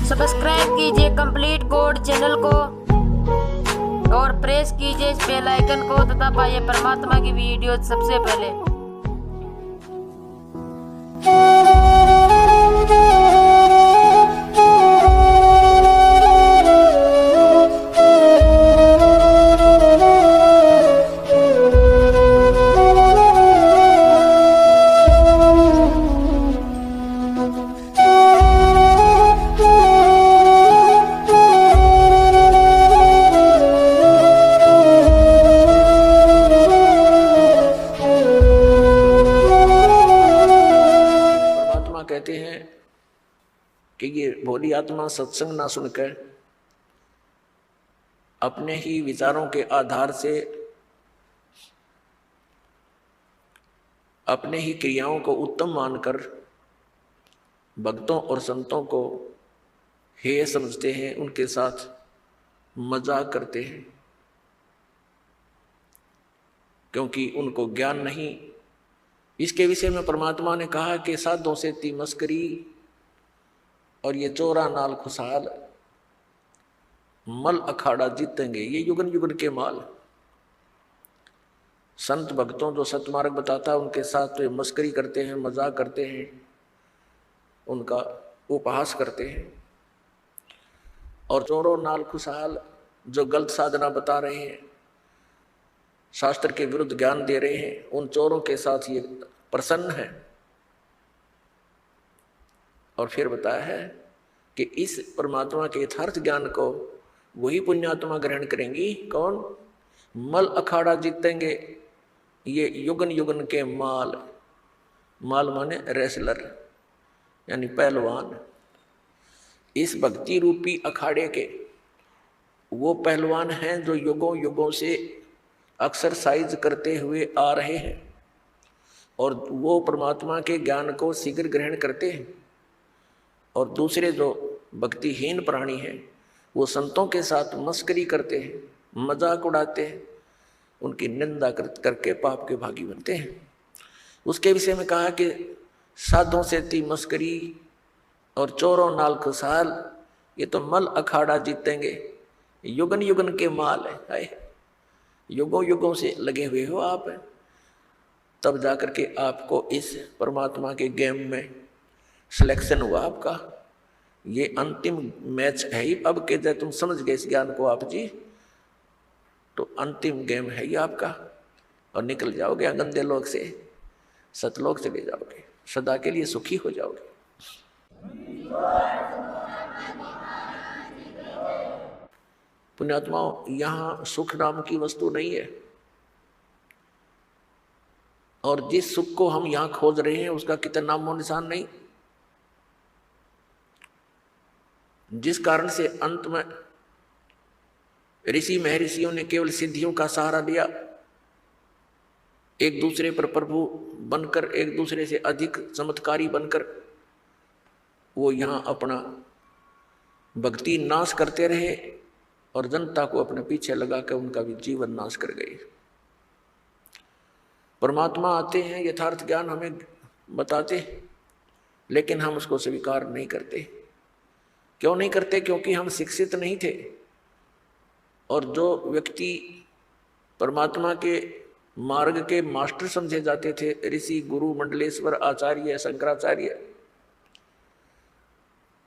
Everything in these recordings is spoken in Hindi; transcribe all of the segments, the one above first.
सब्सक्राइब कीजिए कंप्लीट कोड चैनल को और प्रेस कीजिए इस बेल आइकन को तथा पाइए परमात्मा की वीडियो सबसे पहले। कहते हैं कि ये भोली आत्मा सत्संग ना सुनकर अपने ही विचारों के आधार से अपने ही क्रियाओं को उत्तम मानकर भक्तों और संतों को हेय समझते हैं, उनके साथ मजाक करते हैं क्योंकि उनको ज्ञान नहीं। इसके विषय में परमात्मा ने कहा कि साधों से ती मस्करी और ये चोरा नाल खुशहाल मल अखाड़ा जीतेंगे, ये युगन युगन के माल। संत भक्तों जो सतमार्ग बताता है उनके साथ तो ये मस्करी करते हैं, मजाक करते हैं, उनका उपहास करते हैं। और चोरों नाल खुशहाल जो गलत साधना बता रहे हैं, शास्त्र के विरुद्ध ज्ञान दे रहे हैं, उन चोरों के साथ ये प्रसन्न है। और फिर बताया है कि इस परमात्मा के यथार्थ ज्ञान को वही पुण्यात्मा ग्रहण करेंगी। कौन? मल अखाड़ा जीतेंगे, ये युगन युगन के माल। माल माने रेसलर यानी पहलवान। इस भक्ति रूपी अखाड़े के वो पहलवान हैं जो युगों युगों से एक्सरसाइज करते हुए आ रहे हैं और वो परमात्मा के ज्ञान को शीघ्र ग्रहण करते हैं। और दूसरे जो भक्तिहीन प्राणी हैं वो संतों के साथ मस्करी करते हैं, मजाक उड़ाते हैं, उनकी निंदा करके पाप के भागी बनते हैं। उसके विषय में कहा कि साधों से ती मस्करी और चोरों नाल खुशहाल, ये तो मल अखाड़ा जीतेंगे, युगन युगन के माल है। युगों युगों से लगे हुए हो आप, तब जाकर के आपको इस परमात्मा के गेम में सिलेक्शन हुआ आपका। ये अंतिम मैच है ही। अब के जब तुम समझ गए इस ज्ञान को आप जी, तो अंतिम गेम है ही आपका और निकल जाओगे गंदे लोक से, सतलोक चले जाओगे, सदा के लिए सुखी हो जाओगे। पुण्यात्माओं, यहाँ सुख नाम की वस्तु नहीं है और जिस सुख को हम यहाँ खोज रहे हैं उसका कितना नामो निशान नहीं। जिस कारण से अंत में ऋषि महर्षियों ने केवल सिद्धियों का सहारा लिया, एक दूसरे पर प्रभु बनकर, एक दूसरे से अधिक चमत्कारी बनकर वो यहाँ अपना भक्ति नाश करते रहे और जनता को अपने पीछे लगाकर उनका भी जीवन नाश कर गए। परमात्मा आते हैं, यथार्थ ज्ञान हमें बताते हैं, लेकिन हम उसको स्वीकार नहीं करते। क्यों नहीं करते? क्योंकि हम शिक्षित नहीं थे। और जो व्यक्ति परमात्मा के मार्ग के मास्टर समझे जाते थे, ऋषि, गुरु, मंडलेश्वर, आचार्य, शंकराचार्य,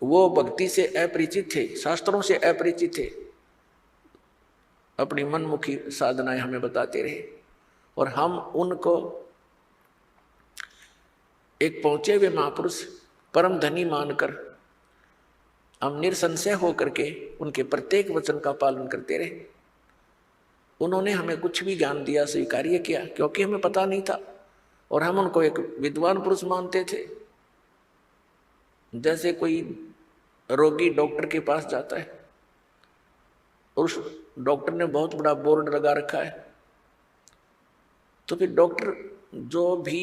वो भक्ति से अपरिचित थे, शास्त्रों से अपरिचित थे, अपनी मनमुखी साधनाएं हमें बताते रहे और हम उनको एक पहुंचे हुए महापुरुष, परम धनी मानकर हम निरसंशय होकर के उनके प्रत्येक वचन का पालन करते रहे। उन्होंने हमें कुछ भी ज्ञान दिया, स्वीकार्य किया, क्योंकि हमें पता नहीं था और हम उनको एक विद्वान पुरुष मानते थे। जैसे कोई रोगी डॉक्टर के पास जाता है और उस डॉक्टर ने बहुत बड़ा बोर्ड लगा रखा है, तो फिर डॉक्टर जो भी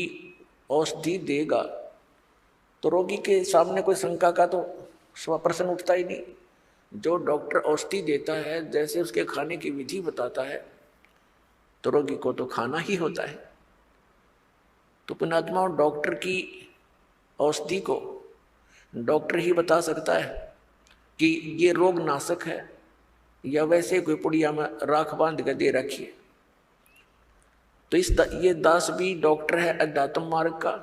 औषधि देगा तो रोगी के सामने कोई शंका का तो प्रश्न उठता ही नहीं। जो डॉक्टर औषधि देता है, जैसे उसके खाने की विधि बताता है, तो रोगी को तो खाना ही होता है। तो पुण्यात्मा, डॉक्टर की औषधि को डॉक्टर ही बता सकता है, कि ये रोग नाशक है या वैसे कोई पुड़िया में राख बांध कर दे रखी है। तो ये दास भी डॉक्टर है अध्यात्म मार्ग का।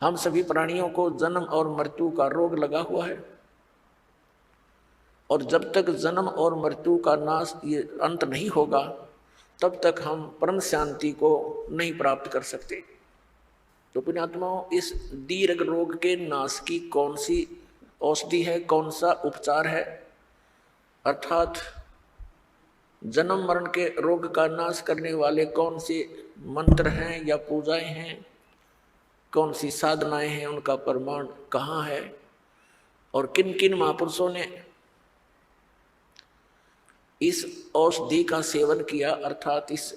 हम सभी प्राणियों को जन्म और मृत्यु का रोग लगा हुआ है, और जब तक जन्म और मृत्यु का नाश ये अंत नहीं होगा तब तक हम परम शांति को नहीं प्राप्त कर सकते। तो पुण्यात्माओं, इस दीर्घ रोग के नाश की कौन सी औषधि है, कौन सा उपचार है, अर्थात जन्म मरण के रोग का नाश करने वाले कौन से मंत्र हैं या पूजाएं हैं, कौन सी साधनाएं हैं, उनका प्रमाण कहाँ है और किन किन महापुरुषों ने इस औषधि का सेवन किया, अर्थात इस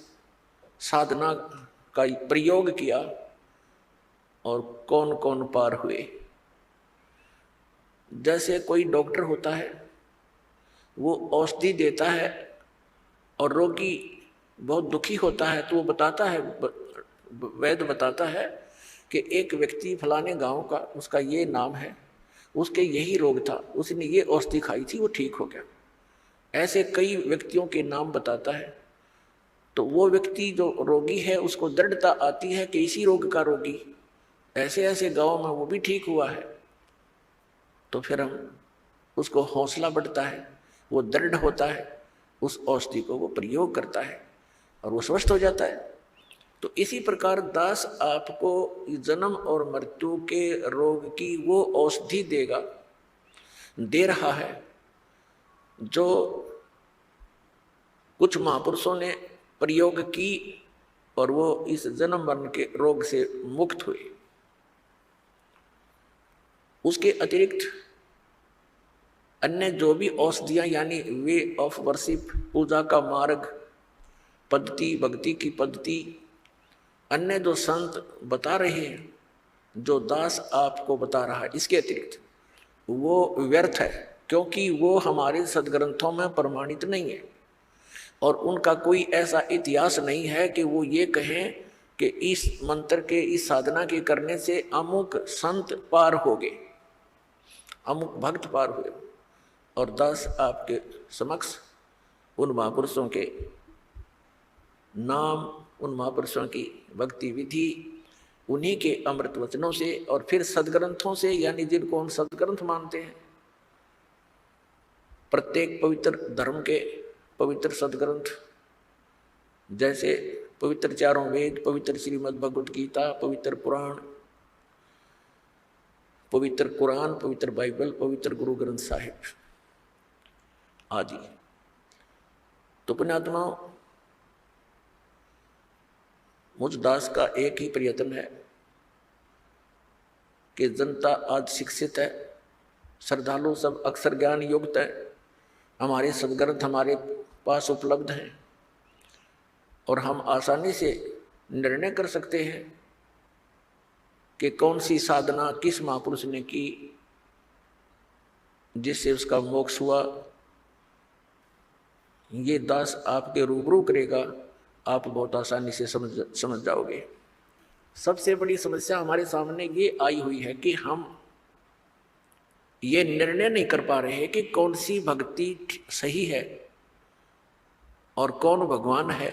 साधना का प्रयोग किया और कौन कौन पार हुए। जैसे कोई डॉक्टर होता है, वो औषधि देता है और रोगी बहुत दुखी होता है तो वो बताता है, वैद्य बताता है कि एक व्यक्ति फलाने गांव का, उसका ये नाम है, उसके यही रोग था, उसने ये औषधि खाई थी, वो ठीक हो गया। ऐसे कई व्यक्तियों के नाम बताता है। तो वो व्यक्ति जो रोगी है उसको दृढ़ता आती है कि इसी रोग का रोगी ऐसे ऐसे गांव में वो भी ठीक हुआ है। तो फिर हम उसको हौसला बढ़ता है, वो दृढ़ होता है, उस औषधि को वो प्रयोग करता है और वो स्वस्थ हो जाता है। तो इसी प्रकार दास आपको जन्म और मृत्यु के रोग की वो औषधि दे रहा है जो कुछ महापुरुषों ने प्रयोग की और वो इस जन्म मरण के रोग से मुक्त हुए। उसके अतिरिक्त अन्य जो भी औषधियाँ, यानी वे ऑफ वर्शिप, पूजा का मार्ग, पद्धति, भक्ति की पद्धति, अन्य जो संत बता रहे हैं, जो दास आपको बता रहा है, इसके अतिरिक्त वो व्यर्थ है, क्योंकि वो हमारे सदग्रंथों में प्रमाणित नहीं है और उनका कोई ऐसा इतिहास नहीं है कि वो ये कहें कि इस मंत्र के, इस साधना के करने से अमुक संत पार हो गए, अमुक भक्त पार हुए। और दास आपके समक्ष उन महापुरुषों के नाम, उन महापुरुषों की भक्ति विधि, उन्हीं के अमृत वचनों से और फिर सदग्रंथों से, यानी जिनको हम सदग्रंथ मानते हैं, प्रत्येक पवित्र धर्म के पवित्र सदग्रंथ, जैसे पवित्र चारों वेद, पवित्र श्रीमद् भगवत गीता, पवित्र पुराण, पवित्र कुरान, पवित्र बाइबल, पवित्र गुरु ग्रंथ साहिब आदि। तो पुण्यात्माओं, मुझ दास का एक ही प्रयत्न है कि जनता आज शिक्षित है, श्रद्धालु सब अक्षर ज्ञान युक्त है, हमारे सदग्रंथ हमारे पास उपलब्ध हैं और हम आसानी से निर्णय कर सकते हैं कि कौन सी साधना किस महापुरुष ने की जिससे उसका मोक्ष हुआ। ये दास आपके रूबरू करेगा, आप बहुत आसानी से समझ जाओगे। सबसे बड़ी समस्या हमारे सामने ये आई हुई है कि हम ये निर्णय नहीं कर पा रहे कि कौन सी भक्ति सही है और कौन भगवान है।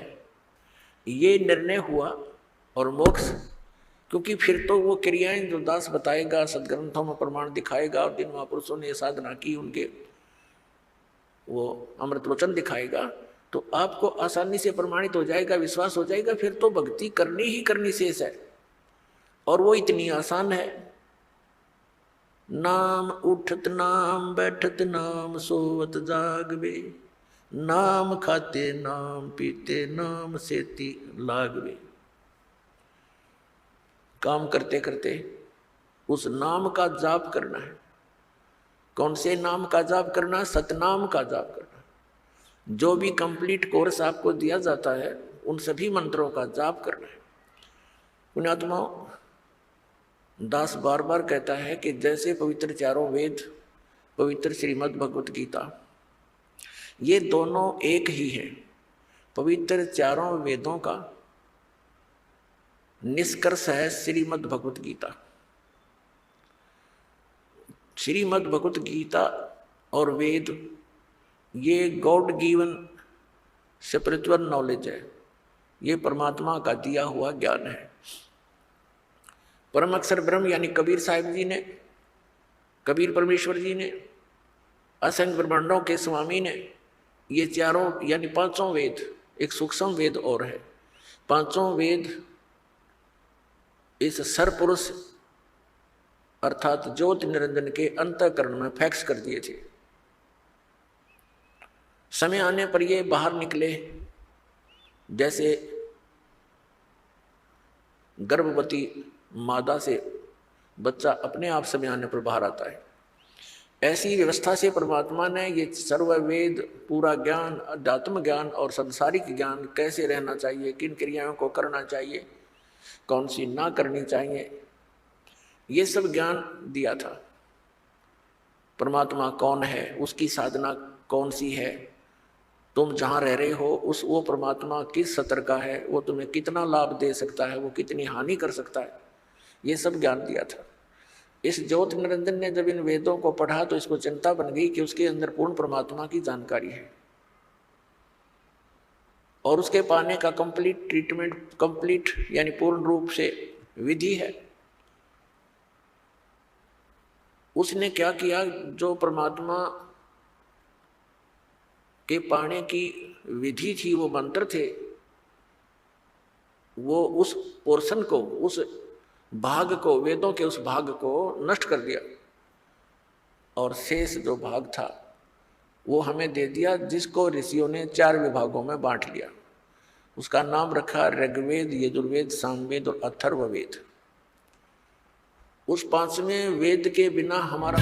ये निर्णय हुआ और मोक्ष, क्योंकि फिर तो वो क्रियाएं जो दास बताएगा, सदग्रंथों में प्रमाण दिखाएगा और जिन महापुरुषों ने साधना की उनके वो अमृत वचन दिखाएगा, तो आपको आसानी से प्रमाणित हो जाएगा, विश्वास हो जाएगा। फिर तो भक्ति करनी ही करनी शेष है और वो इतनी आसान है। नाम उठत नाम बैठत नाम सोवत जागवे, नाम खाते नाम पीते नाम सेती लागवे। काम करते करते उस नाम का जाप करना है। कौन से नाम का जाप करना? सतनाम का जाप करना। जो भी कंप्लीट कोर्स आपको दिया जाता है उन सभी मंत्रों का जाप करना है। पुण्यात्माओं, दास बार बार कहता है कि जैसे पवित्र चारों वेद, पवित्र श्रीमद् भगवत गीता, ये दोनों एक ही है। पवित्र चारों वेदों का निष्कर्ष है श्रीमद् भगवत गीता। श्रीमद् भगवत गीता और वेद ये गॉड गिवन स्पिरिचुअल नॉलेज है, ये परमात्मा का दिया हुआ ज्ञान है। परम अक्षर ब्रह्म यानी कबीर साहिब जी ने, कबीर परमेश्वर जी ने, असंख्य ब्रह्मांडों के स्वामी ने ये चारों यानी पांचों वेद, एक सूक्ष्म वेद और है, पांचों वेद इस सरपुरुष अर्थात ज्योति निरंजन के अंतःकरण में फैक्स कर दिए थे। समय आने पर ये बाहर निकले, जैसे गर्भवती मादा से बच्चा अपने आप समय आने पर बाहर आता है, ऐसी व्यवस्था से परमात्मा ने ये सर्ववेद पूरा ज्ञान, अध्यात्म ज्ञान और संसारिक ज्ञान, कैसे रहना चाहिए, किन क्रियाओं को करना चाहिए, कौन सी ना करनी चाहिए, ये सब ज्ञान दिया था। परमात्मा कौन है, उसकी साधना कौन सी है, तुम जहाँ रह रहे हो उस वो परमात्मा किस स्तर का है, वो तुम्हें कितना लाभ दे सकता है, वो कितनी हानि कर सकता है, ये सब ज्ञान दिया था। इस ज्योति निरंजन ने जब इन वेदों को पढ़ा तो इसको चिंता बन गई कि उसके अंदर पूर्ण परमात्मा की जानकारी है और उसके पाने का कंप्लीट ट्रीटमेंट, कंप्लीट यानी पूर्ण रूप से विधि है। उसने क्या किया, जो परमात्मा के पाने की विधि थी, वो मंत्र थे, वो उस पोर्शन को, उस भाग को, वेदों के उस भाग को नष्ट कर दिया और शेष जो भाग था वो हमें दे दिया, जिसको ऋषियों ने 4 विभागों में बांट लिया। उसका नाम रखा ऋग्वेद, यजुर्वेद, सामवेद और अथर्ववेद। उस 5वें वेद के बिना हमारा